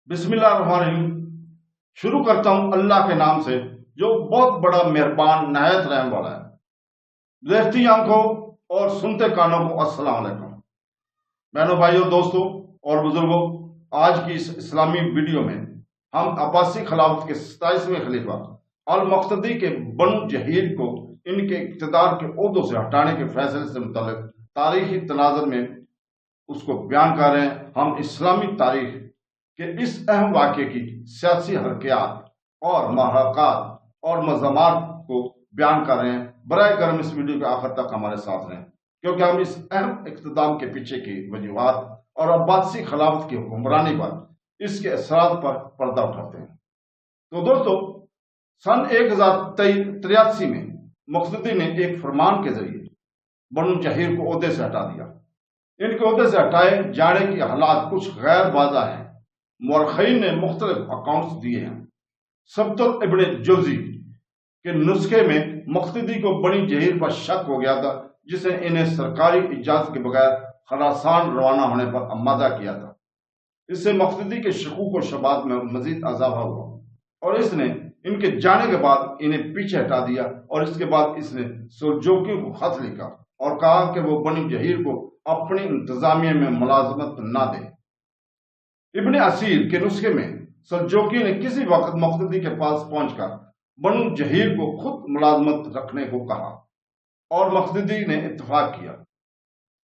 बिस्मिल्लाहिर्रहमानिर्रहीम। शुरू करता हूँ अल्लाह के नाम से जो बहुत बड़ा मेहरबान नहायत रहम वाला है। देखती आंखों और सुनते कानों को अस्सलाम वालेकुम। बहनों, भाइयों, दोस्तों और बुजुर्गों, आज की इस इस्लामी वीडियो में हम अब्बासी खिलाफत के 27वें खलीफा अल मक्तदी के बनु जहीर को इनके इक़्तिदार के ओहदों से हटाने के फैसले से मुताल्लिक तारीखी तनाज़ुर में उसको बयान कर रहे हैं। हम इस्लामी तारीख के इस अहम वाक़े की सियासी हरकयात और महरक़ात और मज़ामात को बयान कर रहे हैं। बराए करम इस वीडियो के आखिर तक हमारे साथ रहें, क्योंकि हम इस अहम इक़्तिदाम के पीछे की वजूहात और अब्बासी खिलाफत की हुक्मरानी पर इसके असरात पर पर्दा उठाते हैं। तो दोस्तों, सन 1083 में मक़तदी ने एक फरमान के जरिए बनु जहीर को ओहदे से हटा दिया। इनके ओहदे से हटाए जाने की हालात कुछ गैर वाज़ा हैं। मुअर्रिख़ीन ने मुख्तलिफ अकाउंट्स दिए हैं। सबतुल इब्न जुज़ी के नुस्खे में मक़तदी को बनी जहीर पर शक हो गया था, जिसे इन्हें सरकारी इजाज़त के बगैर खरासान रवाना होने पर आमादा किया था। इससे मक़तदी के शकूक व शबात में मजीद इजाफा हुआ और इसने इनके जाने के बाद इन्हें पीछे हटा दिया। और इसके बाद इसने सुलजूकियों को खत लिखा और कहा कि वो बनी जहीर को अपनी इंतजामिया में मुलाजमत ना दे। इब्न असीर के नुस्खे में सलजूकी ने किसी वक्त मक़तदी के पास पहुंचकर बनु जहीर को खुद मुलाजमत रखने को कहा और मक़तदी ने इत्तफाक किया।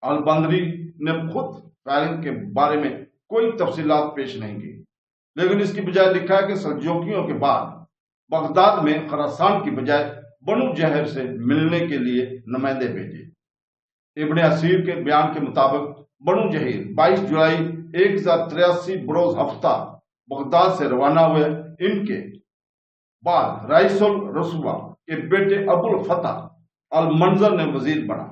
अल-बंदरी ने खुद फायरिंग के बारे में कोई तफसीलात पेश नहीं की, लेकिन इसकी बजाय लिखा है कि सलजूकियों के बाद बगदाद में खरासान की बजाय बनु जहीर से मिलने के लिए नुमाइंदे भेजे। इब्न असीर के बयान के मुताबिक बनु जहीर 22 जुलाई 1083 बरोज हफ्ता बगदाद से रवाना हुए। इनके बाद राइसुल रसूबा के बेटे अबुल फतह अल मंजर ने वजीर बना।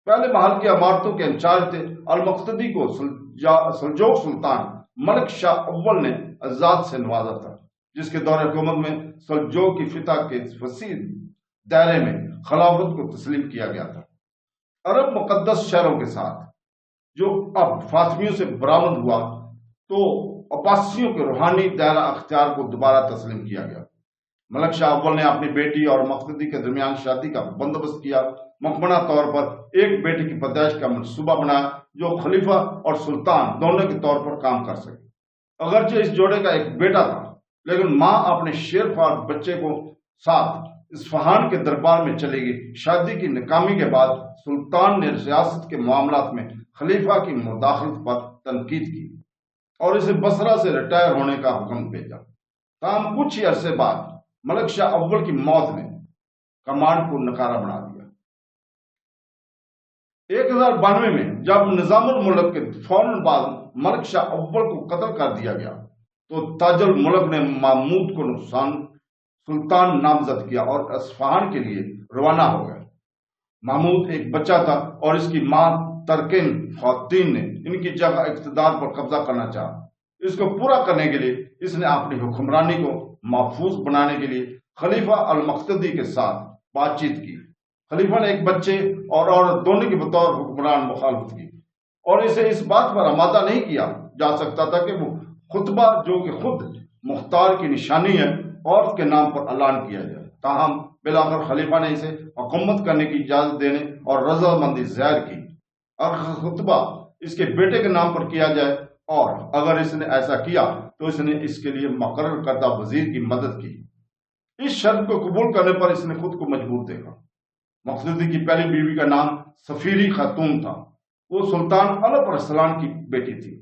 पहले महल की इमारतों के इंचार्ज थे। अल मक़तदी को सल्जूक सुल्तान मलिक शाह अव्वल ने एजाज से नवाजा था, जिसके दौर हुकूमत में सल्जूक की फिता के वसीह दायरे में खिलाफत को तस्लीम किया गया था। अरब मुक़द्दस शहरों के साथ जो अब फातमियों से बरामद हुआ, तो अब्बासियों के रूहानी दायरा अख्तियार को दोबारा तस्लीम किया गया। मलिक शाह अव्वल ने अपनी बेटी और मक़तदी के दरमियान शादी का बंदोबस्त किया। मकमना तौर पर एक बेटे की पैदाइश का मनसूबा बनाया जो खलीफा और सुल्तान दोनों के तौर पर काम कर सके। अगरचे इस जोड़े का एक बेटा था, लेकिन माँ अपने शेरख्वार बच्चे को साथ इस्फहान के दरबार में चली गई। शादी की नाकामी के बाद सुल्तान ने रियासत के मामलात में खलीफा की मुदाखलत पर तनकीद की और इसे बसरा से रिटायर होने का हुक्म भेजा। ताहम कुछ ही अरसे बाद मलिक शाह अव्वल की मौत ने कमांड को नकारा बना दिया। 1092 में जब निजामुल मुल्क के फौरन बाद मलिक शाह अव्वल को कत्ल कर दिया गया, तो ताजुल मुल्क ने महमूद को सुल्तान नामजद किया और इस्फहान के लिए रवाना हो गए। महमूद एक बच्चा था और इसकी मां तरकिन खातून ने इनकी जगह इक़्तिदार पर कब्जा करना चाहा। इसको पूरा करने के लिए इसने अपनी हुक्मरानी को महफूज बनाने के लिए खलीफा अल मक़तदी के साथ बातचीत की। खलीफा ने एक बच्चे और औरत दोनों की बतौर हुक्मरान मुखालफत की और इसे इस बात पर आमादा नहीं किया जा सकता था कि वो खुतबा, जो कि खुद मुख्तार की निशानी है, औरत के नाम पर ऐलान किया जाए। ताहम बिलाखिर खलीफा ने इसे हुकूमत करने की इजाजत देने और रजामंदी ज़ाहिर की। अगर खुतबा इसके बेटे के नाम पर किया जाए और अगर इसने ऐसा किया तो इसने इसके लिए मुकर्रर करदा वजीर की मदद की। इस शर्त को कबूल करने पर इसने खुद को मजबूर देखा। मक़तदी की पहली बीवी का नाम सफीरी खातून था। वो सुल्तान अलप अरसलान की बेटी थी।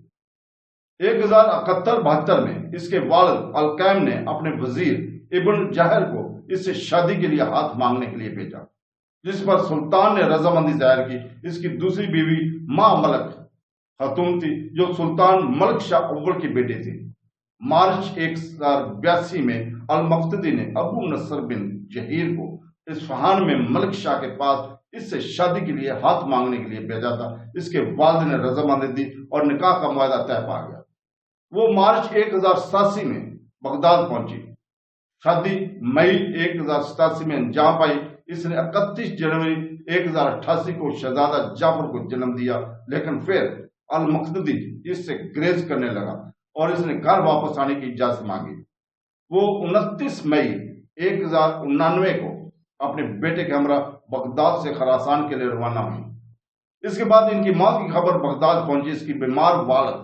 1071-72 में इसके वालिद अलकैम ने अपने वजीर इब्न जहर को इससे शादी के लिए हाथ मांगने के लिए भेजा, जिस पर सुल्तान ने रजामंदी जाहिर की। इसकी दूसरी बीवी माँ मलक खातून थी, जो सुल्तान मलिक शाह अव्वल की बेटी थी। मार्च 1082 में अल मक़तदी ने अबू नसर बिन जहीर को इस्फहान में मलिक शाह के पास इससे शादी के लिए हाथ मांगने के लिए भेजा था। इसके वालिद ने रजामंदी दी और निकाह का मुआहदा तय पा गया। वो मार्च 1087 में बगदाद पहुंची। शादी मई 1087 में अंजाम पाई। इसने 31 जनवरी 1088 को शहजादा जाफर को जन्म दिया, लेकिन फिर अल मक़तदी इससे ग्रेज करने लगा اور اس نے گھر واپس آنے کی اجازت مانگی۔ وہ 29 مئی 1099 کو اپنے بیٹے کے ہمراہ بغداد سے خراسان کے لیے روانہ ہوئی۔ اس کے بعد ان کی موت کی خبر بغداد پہنچی۔ اس کی بیمار والد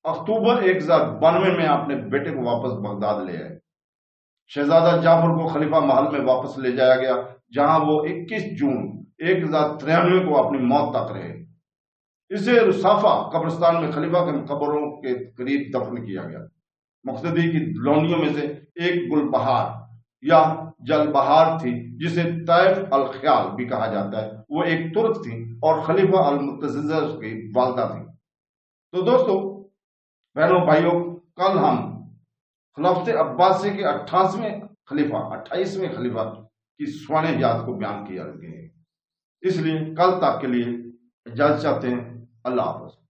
اکتوبر 1092 میں اپنے بیٹے کو واپس بغداد لے آئے۔ شہزادہ جعفر کو خلیفہ محل میں واپس لے جایا گیا، جہاں وہ 21 جون 1093 کو اپنی موت تک رہے۔ اسے رصافہ قبرستان میں خلیفہ کے قبروں کے قریب دفن کیا گیا۔ مقتدی کی لونیوں میں سے ایک گل بہار یا جل بہار تھی، جسے طیف الخیال بھی کہا جاتا ہے۔ وہ ایک ترک تھی اور خلیفہ المعتضدہ کی والدہ تھی۔ تو دوستو، بہنوں بھائیوں، کل ہم خلافت عباسی کے 28ویں خلیفہ کی سوانح یاد کو بیان کیا گیا ہے۔ اس لیے کل تک کے لیے اجازت چاہتے ہیں۔ اللہ حافظ۔